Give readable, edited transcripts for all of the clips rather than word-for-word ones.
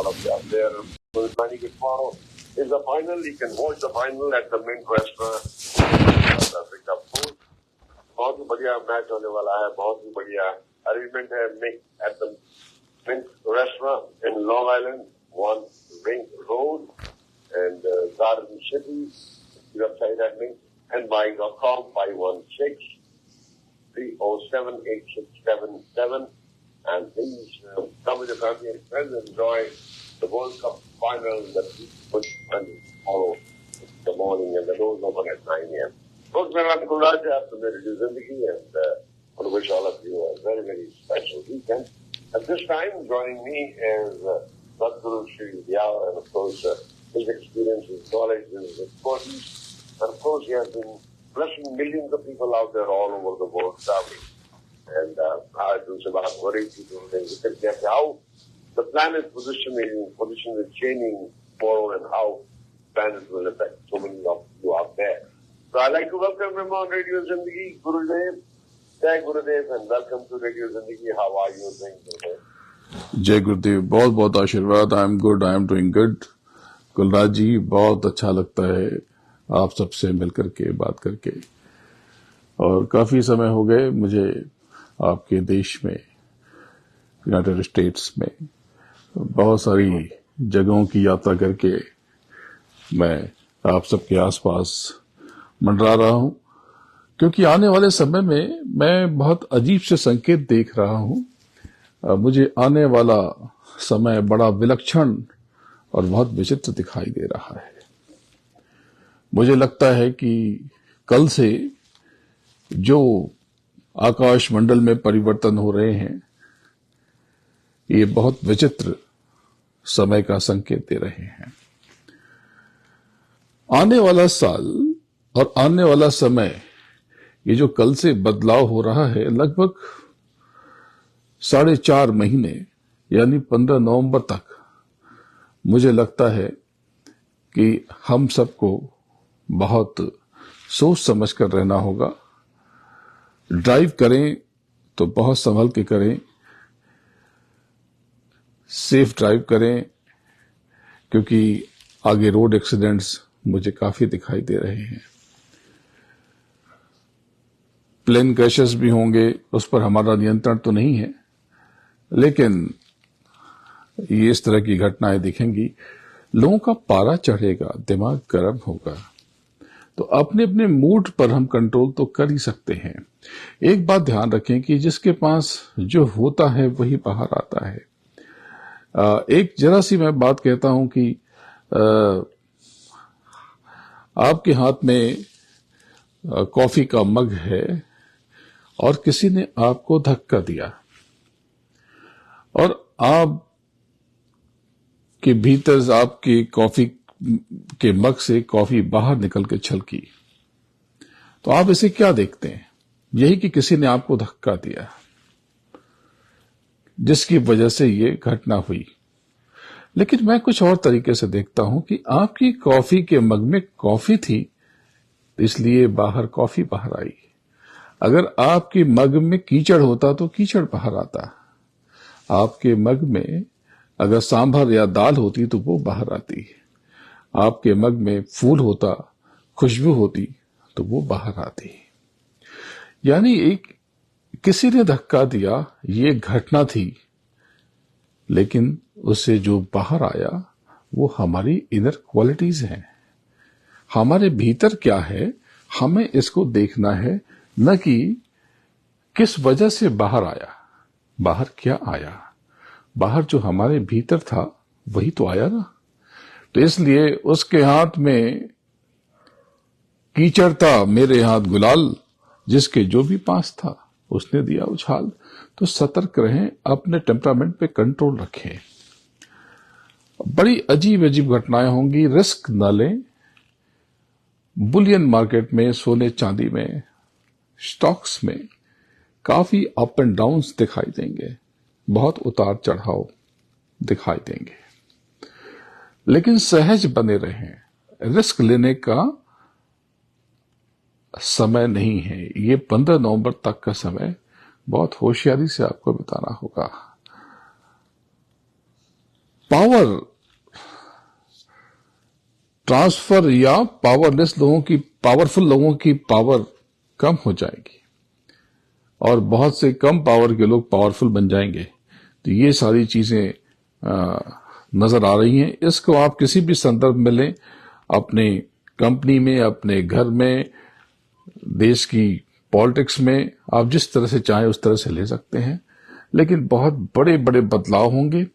all of you out there. So tomorrow is the final. You can watch the final at the Mint restaurant. South Africa food. बहुत ही बढ़िया match होने वाला है, बहुत ही बढ़िया arrangement है at the Mint restaurant in Long Island, 1 Ring Road and Garden City. You have tried that link and buying.com 516-307-8677 and please come with your family and friends and enjoy the World Cup final that we put tomorrow in the morning and the doors open at 9 a.m. Folks, my name is Kulraj. I have to Radio Zindagi and I want to wish all of you a very, very special weekend. At this time, joining me is Sadhguru Sri Diyal and of course his experience, his knowledge, his expertise. And of course, he has been blessing millions of people out there all over the world traveling. And I do say about worried people and how the planet's position is changing tomorrow and how planet will affect so many of you out there. So I'd like to welcome him on Radio Zindagi, Gurudev. Jai Gurudev and welcome to Radio Zindagi. How are you doing today? जय गुरुदेव, बहुत बहुत आशीर्वाद. I am good, I am doing good. Kulraj ji, बहुत अच्छा लगता है आप सबसे मिलकर के बात करके और काफी समय हो गए मुझे आपके देश में, यूनाइटेड स्टेट्स में बहुत सारी जगहों की यात्रा करके मैं आप सबके आसपास मंडरा रहा हूं, क्योंकि आने वाले समय में मैं बहुत अजीब से संकेत देख रहा हूं. मुझे आने वाला समय बड़ा विलक्षण और बहुत विचित्र दिखाई दे रहा है. मुझे लगता है कि कल से जो आकाश मंडल में परिवर्तन हो रहे हैं, ये बहुत विचित्र समय का संकेत दे रहे हैं. आने वाला साल और आने वाला समय, ये जो कल से बदलाव हो रहा है, लगभग 4.5 महीने यानी 15 नवंबर तक मुझे लगता है कि हम सबको बहुत सोच समझ कर रहना होगा. ड्राइव करें तो बहुत संभल के करें, सेफ ड्राइव करें, क्योंकि आगे रोड एक्सीडेंट्स मुझे काफी दिखाई दे रहे हैं. प्लेन क्रैशेस भी होंगे, उस पर हमारा नियंत्रण तो नहीं है, लेकिन ये इस तरह की घटनाएं दिखेंगी. लोगों का पारा चढ़ेगा, दिमाग गर्म होगा, तो अपने अपने मूड पर हम कंट्रोल तो कर ही सकते हैं. एक बात ध्यान रखें कि जिसके पास जो होता है वही बाहर आता है. एक जरा सी मैं बात कहता हूं कि आपके हाथ में कॉफी का मग है और किसी ने आपको धक्का दिया और आप के भीतर आपके कॉफी के मग से कॉफी बाहर निकल के छलकी, तो आप इसे क्या देखते हैं? यही कि किसी ने आपको धक्का दिया, जिसकी वजह से ये घटना हुई. लेकिन मैं कुछ और तरीके से देखता हूं कि आपकी कॉफी के मग में कॉफी थी, इसलिए बाहर कॉफी बाहर आई. अगर आपके मग में कीचड़ होता तो कीचड़ बाहर आता. आपके मग में अगर सांभर या दाल होती तो वो बाहर आती. आपके मग में फूल होता, खुशबू होती, तो वो बाहर आती. यानी एक किसी ने धक्का दिया, ये घटना थी, लेकिन उससे जो बाहर आया वो हमारी इनर क्वालिटीज हैं. हमारे भीतर क्या है, हमें इसको देखना है, न कि किस वजह से बाहर आया. बाहर क्या आया? बाहर जो हमारे भीतर था वही तो आया ना. तो इसलिए उसके हाथ में कीचड़ था, मेरे हाथ गुलाल, जिसके जो भी पास था उसने दिया उछाल. तो सतर्क रहें, अपने टेम्परामेंट पे कंट्रोल रखें. बड़ी अजीब अजीब घटनाएं होंगी, रिस्क न लें. बुलियन मार्केट में, सोने चांदी में, स्टॉक्स में काफी अप एंड डाउन्स दिखाई देंगे, बहुत उतार चढ़ाव दिखाई देंगे, लेकिन सहज बने रहें. रिस्क लेने का समय नहीं है. ये 15 नवंबर तक का समय बहुत होशियारी से आपको बिताना होगा. पावर ट्रांसफर या पावरलेस लोगों की, पावरफुल लोगों की पावर कम हो जाएगी और बहुत से कम पावर के लोग पावरफुल बन जाएंगे। तो ये सारी चीजें नजर आ रही हैं। इसको आप किसी भी संदर्भ में लें, अपने कंपनी में, अपने घर में, देश की पॉलिटिक्स में, आप जिस तरह से चाहें उस तरह से ले सकते हैं। लेकिन बहुत बड़े बड़े बदलाव होंगे,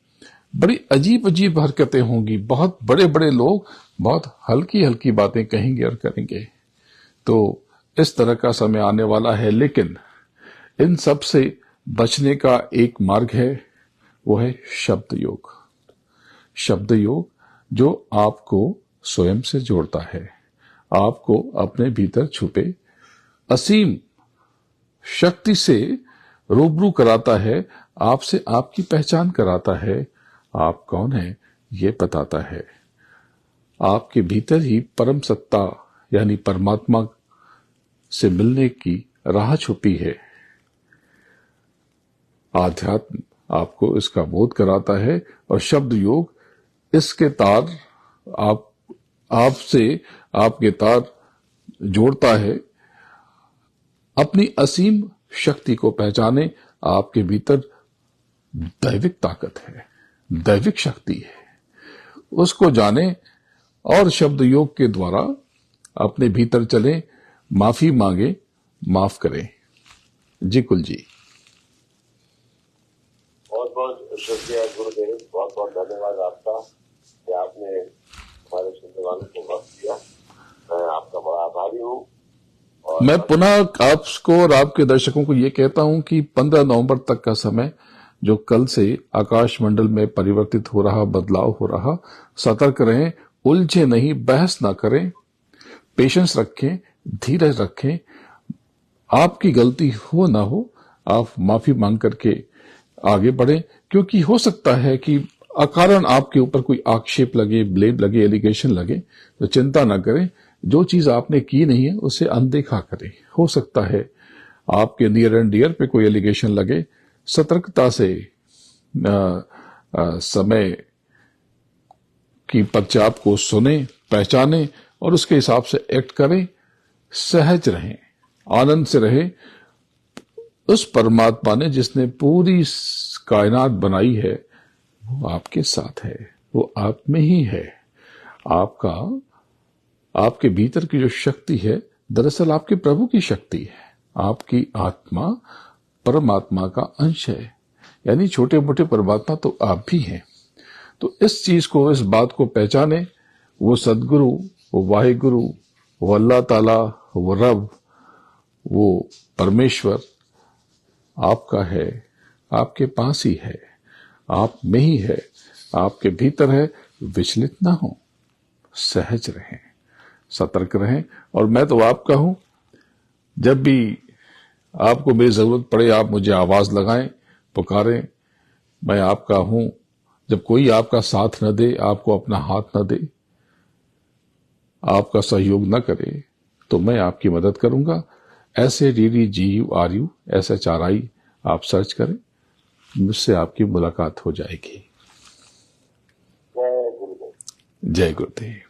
बड़ी अजीब अजीब हरकतें होंगी, बहुत बड़े बड़े लोग बहुत हल्की हल्की बातें कहेंगे और करेंगे। तो इस तरह का समय आने वाला है। लेकिन इन सब से बचने का एक मार्ग है, वो है शब्द योग। शब्द योग जो आपको स्वयं से जोड़ता है, आपको अपने भीतर छुपे असीम शक्ति से रूबरू कराता है, आपसे आपकी पहचान कराता है, आप कौन है ये बताता है। आपके भीतर ही परम सत्ता यानी परमात्मा से मिलने की राह छुपी है। आध्यात्म आपको इसका बोध कराता है और शब्द योग इसके तार आपसे आपके तार जोड़ता है। अपनी असीम शक्ति को पहचाने, आपके भीतर दैविक ताकत है, दैविक शक्ति है, उसको जाने और शब्द योग के द्वारा अपने भीतर चले, माफी मांगे, माफ करें। जी कुल जी, बहुत बहुत शुक्रिया गुरुदेव, बहुत बहुत धन्यवाद आपका कि आपने हमारे सुनने वालों को वक्त दिया। मैं आपका बड़ा आभारी हूँ। मैं पुनः आपको और आपके दर्शकों को ये कहता हूं कि 15 नवंबर तक का समय, जो कल से आकाश मंडल में परिवर्तित हो रहा, बदलाव हो रहा, सतर्क रहें, उलझे नहीं, बहस ना करें, पेशेंस रखें, धीरज रखें। आपकी गलती हो ना हो, आप माफी मांग करके आगे बढ़ें, क्योंकि हो सकता है कि अकारण आपके ऊपर कोई आक्षेप लगे, ब्लेम लगे, एलिगेशन लगे। तो चिंता ना करें, जो चीज आपने की नहीं है उसे अनदेखा करें। हो सकता है आपके नियर एंड डियर पे कोई एलिगेशन लगे, सतर्कता से समय की पश्चात को सुने, पहचाने और उसके हिसाब से एक्ट करें। सहज रहें, आनंद से रहें। उस परमात्मा ने जिसने पूरी कायनात बनाई है, वो आपके साथ है, वो आप में ही है। आपके भीतर की जो शक्ति है, दरअसल आपके प्रभु की शक्ति है। आपकी आत्मा परमात्मा का अंश है, यानी छोटे मोटे परमात्मा तो आप भी हैं। तो इस चीज को, इस बात को पहचाने। वो सदगुरु, वो वाहिगुरु, वो अल्लाह ताला, वो रब, वो परमेश्वर आपका है, आपके पास ही है, आप में ही है, आपके भीतर है। विचलित ना हो, सहज रहें, सतर्क रहें। और मैं तो आपका हूं। जब भी आपको मेरी जरूरत पड़े, आप मुझे आवाज लगाएं, पुकारें, मैं आपका हूं। जब कोई आपका साथ न दे, आपको अपना हाथ न दे, आपका सहयोग न करे, तो मैं आपकी मदद करूंगा। SADDGURU SHRI आप सर्च करें, मुझसे आपकी मुलाकात हो जाएगी। जय गुरुदेव। जय गुरुदेव।